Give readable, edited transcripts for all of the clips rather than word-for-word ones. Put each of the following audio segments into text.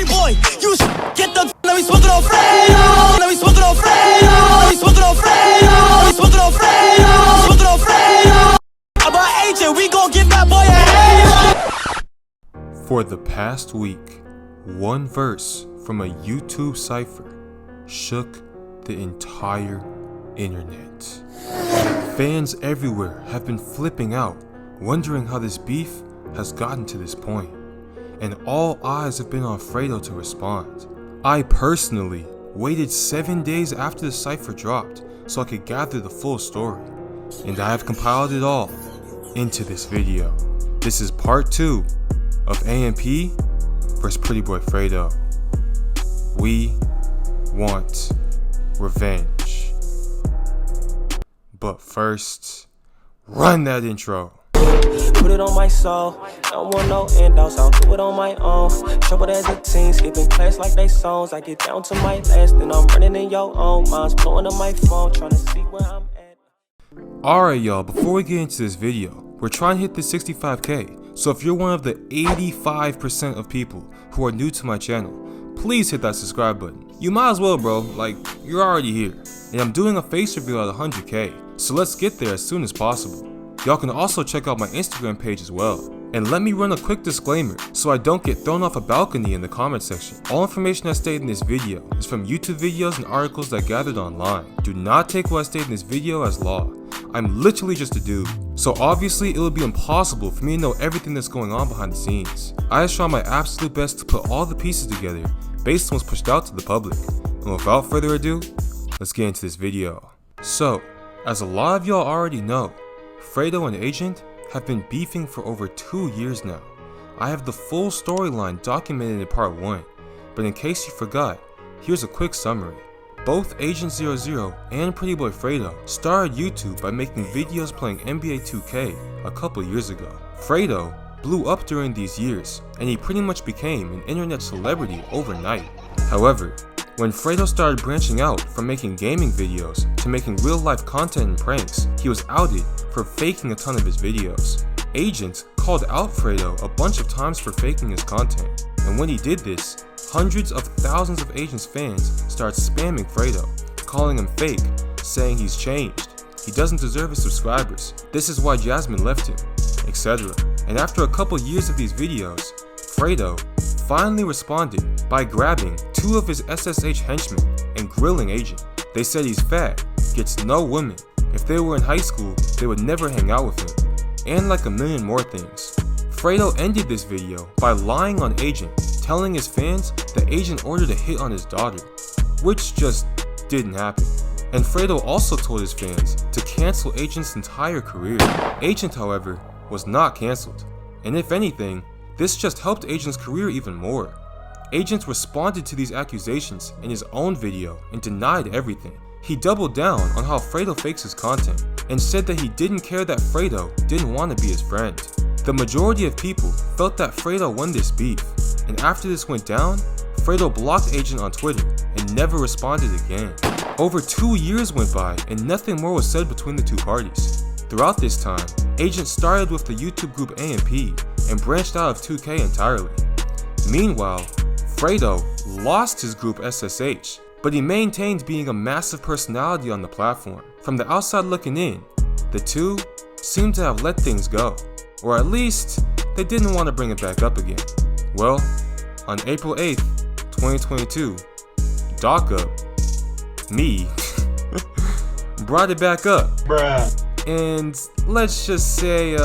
boy, you get the let me smoke it on Fredo. Let me smoke it on Fredo. Let me smoke it on Fredo. Let me smoke it on Fredo. Smoke it on Fredo. About agent, we gon' give that boy a hate. For the past week, one verse from a YouTube cipher shook the entire internet. Fans everywhere have been flipping out, wondering how this beef has gotten to this point, and all eyes have been on Fredo to respond. I personally waited 7 days after the cipher dropped so I could gather the full story, and I have compiled it all into this video. This is part 2 of AMP vs PrettyBoyFredo. We want revenge. But first, run that intro. Put it on my soul, don't want no handouts, I'll do it on my own. Trouble as a teen, skipping class like they songs. I get down to my last, then I'm running in your own. Mine's blowing up my phone, trying to see where I'm at. Alright y'all, before we get into this video, we're trying to hit the 65k, so if you're one of the 85% of people who are new to my channel, please hit that subscribe button. You might as well, bro, like, you're already here. And I'm doing a face reveal at 100k, so let's get there as soon as possible. Y'all can also check out my Instagram page as well. And let me run a quick disclaimer so I don't get thrown off a balcony in the comment section. All information I stated in this video is from YouTube videos and articles that I gathered online. Do not take what I stated in this video as law. I'm literally just a dude, so obviously it would be impossible for me to know everything that's going on behind the scenes. I just try my absolute best to put all the pieces together based on what's pushed out to the public. And without further ado, let's get into this video. So, as a lot of y'all already know, Fredo and Agent have been beefing for over 2 years now. I have the full storyline documented in part 1, but in case you forgot, here's a quick summary. Both Agent 00 and PrettyBoyFredo started YouTube by making videos playing NBA 2K a couple years ago. Fredo blew up during these years, and he pretty much became an internet celebrity overnight. However, when Fredo started branching out from making gaming videos to making real life content and pranks, he was outed for faking a ton of his videos. Agent called out Fredo a bunch of times for faking his content, and when he did this, hundreds of thousands of Agent's fans started spamming Fredo, calling him fake, saying he's changed, he doesn't deserve his subscribers, this is why Jasmine left him, etc. And after a couple years of these videos, Fredo finally responded by grabbing 2 of his SSH henchmen and grilling Agent. They said he's fat, gets no women, if they were in high school, they would never hang out with him, and like a million more things. Fredo ended this video by lying on Agent, telling his fans that Agent ordered a hit on his daughter, which just didn't happen. And Fredo also told his fans to cancel Agent's entire career. Agent, however, was not cancelled, and if anything, this just helped Agent's career even more. Agent responded to these accusations in his own video and denied everything. He doubled down on how Fredo fakes his content and said that he didn't care that Fredo didn't want to be his friend. The majority of people felt that Fredo won this beef, and after this went down, Fredo blocked Agent on Twitter and never responded again. Over 2 years went by and nothing more was said between the two parties. Throughout this time, Agent started with the YouTube group AMP and branched out of 2K entirely. Meanwhile, Fredo lost his group SSH, but he maintained being a massive personality on the platform. From the outside looking in, the two seemed to have let things go, or at least they didn't want to bring it back up again. Well, on April 8th, 2022, Doc Up, me, brought it back up. Bruh. And let's just say,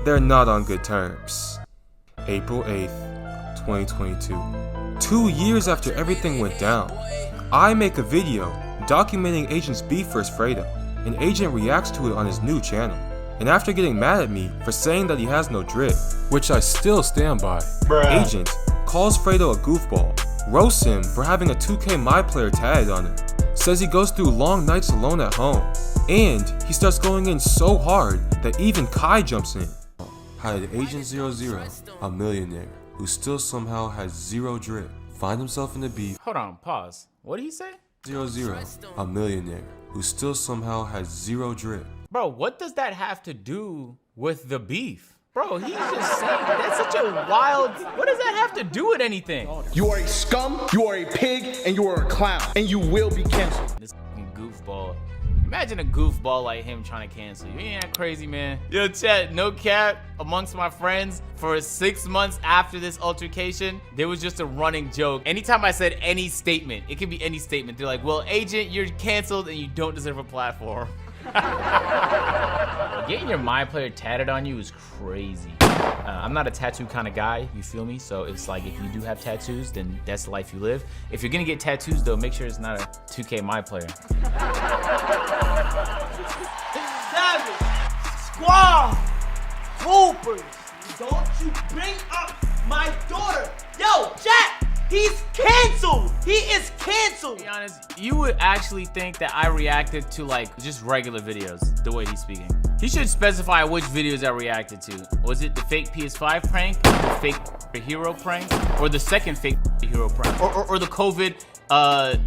they're not on good terms. April 8th, 2022. 2 years after everything went down, I make a video documenting Agent's beef vs Fredo, and Agent reacts to it on his new channel. And after getting mad at me for saying that he has no drip, which I still stand by, Agent calls Fredo a goofball, roasts him for having a 2K My Player tagged on him, says he goes through long nights alone at home, and he starts going in so hard that even Kai jumps in. How did Agent 00, a millionaire who still somehow has zero drip, find himself in a beef? Hold on, pause. What did he say? 00, a millionaire who still somehow has zero drip. Bro, what does that have to do with the beef? Bro, he's just saying that's such a wild. What does that have to do with anything? You are a scum, you are a pig, and you are a clown, and you will be canceled. This fucking goofball. Imagine a goofball like him trying to cancel you. Ain't that crazy, man? Yo, chat, no cap, amongst my friends, for 6 months after this altercation, there was just a running joke. Anytime I said any statement, it could be any statement, they're like, well, agent, you're canceled and you don't deserve a platform. Getting your My Player tatted on you is crazy. I'm not a tattoo kind of guy, you feel me? So it's like, if you do have tattoos, then that's the life you live. If you're gonna get tattoos though, make sure it's not a 2K My Player. Savage, Squad, Hoopers, don't you bring up my daughter. Yo, chat, he's canceled. He is canceled. To be honest, you would actually think that I reacted to like just regular videos, the way he's speaking. He should specify which videos I reacted to. Was it the fake PS5 prank, the fake hero prank, or the second fake hero prank, or the COVID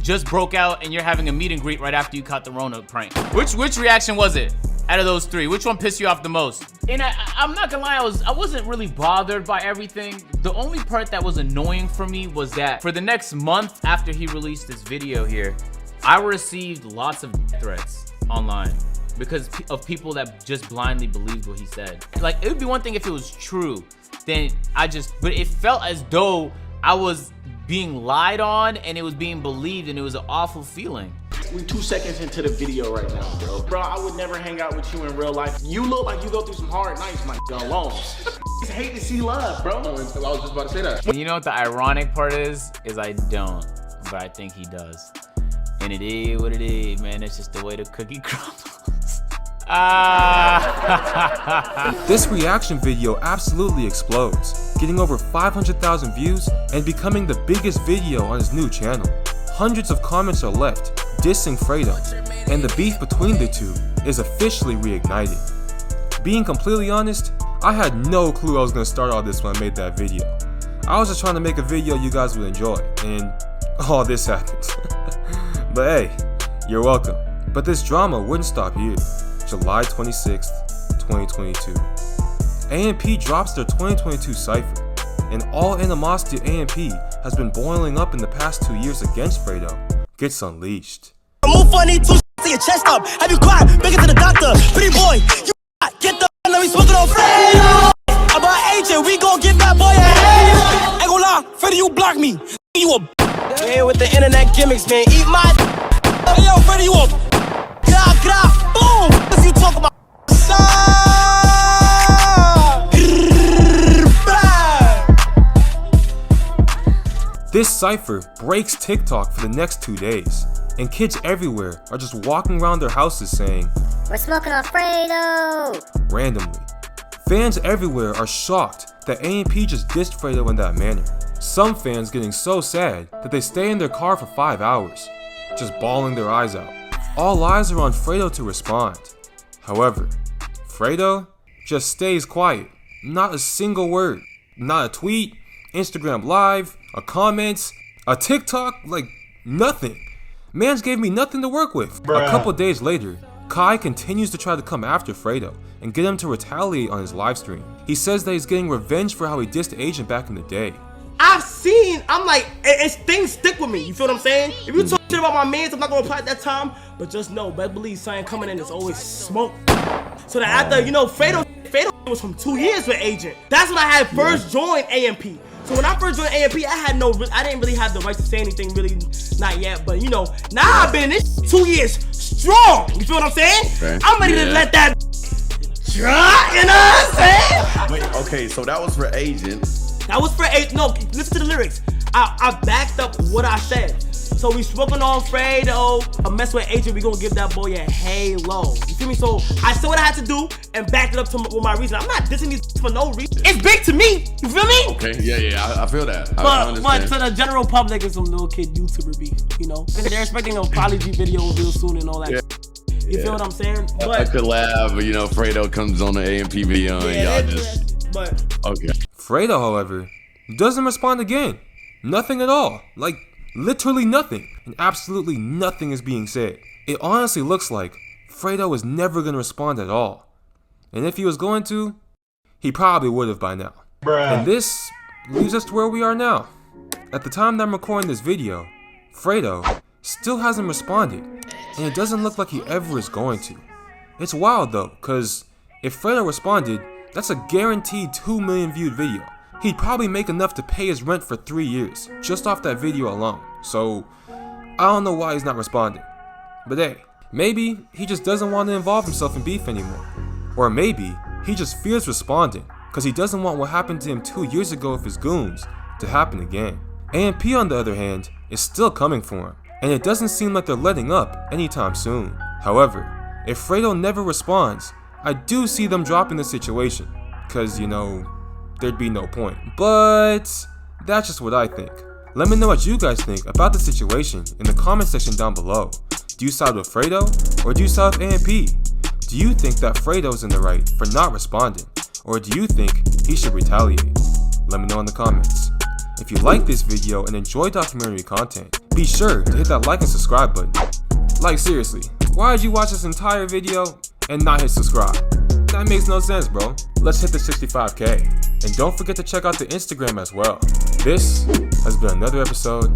just broke out and you're having a meet and greet right after you caught the Rona prank? Which reaction was it out of those three? Which one pissed you off the most? And I'm not gonna lie, I wasn't really bothered by everything. The only part that was annoying for me was that for the next month after he released this video here, I received lots of threats online because of people that just blindly believed what he said. Like, it would be one thing if it was true, then but it felt as though I was being lied on and it was being believed, and it was an awful feeling. We 2 seconds into the video right now, bro. Bro, I would never hang out with you in real life. You look like you go through some hard nights, my alone. I hate to see love, bro. I was just about to say that. You know what the ironic part is I don't, but I think he does. And it is what it is, man. It's just the way the cookie crumbles. This reaction video absolutely explodes, getting over 500,000 views and becoming the biggest video on his new channel. Hundreds of comments are left, dissing Fredo, and the beef between the two is officially reignited. Being completely honest, I had no clue I was going to start all this when I made that video. I was just trying to make a video you guys would enjoy, and all this happened. But hey, you're welcome. But this drama wouldn't stop here. July 26th, 2022. AMP drops their 2022 cipher, and all animosity at AMP has been boiling up in the past 2 years against Fredo gets unleashed. Move funny, to your chest up. Have you cried? Bring it to the doctor. Pretty boy, you get the now we smoking on Fredo. About agent, we gon' give that boy a hand. Ain't gon' lie, Fredo, you block me. You a yeah, with the internet gimmicks, man. Eat my hey, yo, Fredo, you a boom. If you talk about this cipher breaks TikTok for the next 2 days, and kids everywhere are just walking around their houses saying, "We're smoking on Fredo!" randomly. Fans everywhere are shocked that AMP just dissed Fredo in that manner. Some fans getting so sad that they stay in their car for 5 hours, just bawling their eyes out. All eyes are on Fredo to respond. However, Fredo just stays quiet. Not a single word. Not a tweet, Instagram live, a comment, a TikTok, like nothing. Mans gave me nothing to work with. A couple days later, Kai continues to try to come after Fredo and get him to retaliate on his livestream. He says that he's getting revenge for how he dissed Agent back in the day. I'm like, things stick with me. You feel what I'm saying? If you talk shit about my mans, I'm not gonna reply at that time. But just know, best believe something coming in is always smoke. So that after, you know, Fredo was from 2 years with Agent. That's when I had first joined AMP. So when I first joined AMP, I didn't really have the right to say anything, really, not yet. But you know, now I've been in this 2 years strong. You feel what I'm saying? Okay. I'm ready to let that dry, you know what I'm saying? Wait, okay, so that was for Agent. That was for Agent. No, listen to the lyrics. I backed up what I said. So we smoking on Fredo, a mess with Agent, we gonna give that boy a halo. You feel me? So I said what I had to do and backed it up with my reason. I'm not dissing these for no reason. It's big to me. You feel me? Okay, yeah, I feel that. But to the general public, it's some little kid YouTuber beef, you know? And they're expecting a Prodigy video real soon and all that. Yeah. You feel what I'm saying? But a collab, you know, Fredo comes on the AMP video and y'all just. But okay. Fredo, however, doesn't respond again. Nothing at all. Like, literally nothing. And absolutely nothing is being said. It honestly looks like Fredo is never going to respond at all. And if he was going to, he probably would have by now. And this leads us to where we are now. At the time that I'm recording this video, Fredo still hasn't responded, and it doesn't look like he ever is going to. It's wild though, cause if Fredo responded, that's a guaranteed 2 million viewed video. He'd probably make enough to pay his rent for 3 years, just off that video alone. So, I don't know why he's not responding. But hey, maybe he just doesn't want to involve himself in beef anymore. Or maybe he just fears responding, cause he doesn't want what happened to him 2 years ago with his goons to happen again. AMP on the other hand, is still coming for him, and it doesn't seem like they're letting up anytime soon. However, if Fredo never responds, I do see them dropping the situation, cause you know, there'd be no point. But that's just what I think. Let me know what you guys think about the situation in the comment section down below. Do you side with Fredo, or do you side with AMP? Do you think that Fredo's in the right for not responding, or do you think he should retaliate? Let me know in the comments. If you like this video and enjoy documentary content, be sure to hit that like and subscribe button. Like seriously, why did you watch this entire video and not hit subscribe? That makes no sense, bro. Let's hit the 65K. And don't forget to check out the Instagram as well. This has been another episode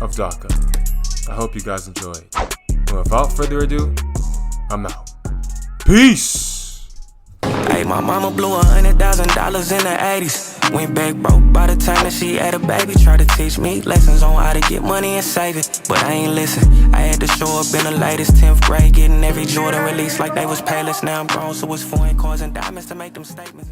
of DACA. I hope you guys enjoyed. And without further ado, I'm out. Peace! Hey, my mama blew $100,000 in the 80s. Went back broke by the time that she had a baby. Tried to teach me lessons on how to get money and save it, but I ain't listen. I had to show up in the latest 10th grade, getting every Jordan released like they was Payless. Now I'm grown, so it's foreign cars and diamonds to make them statements.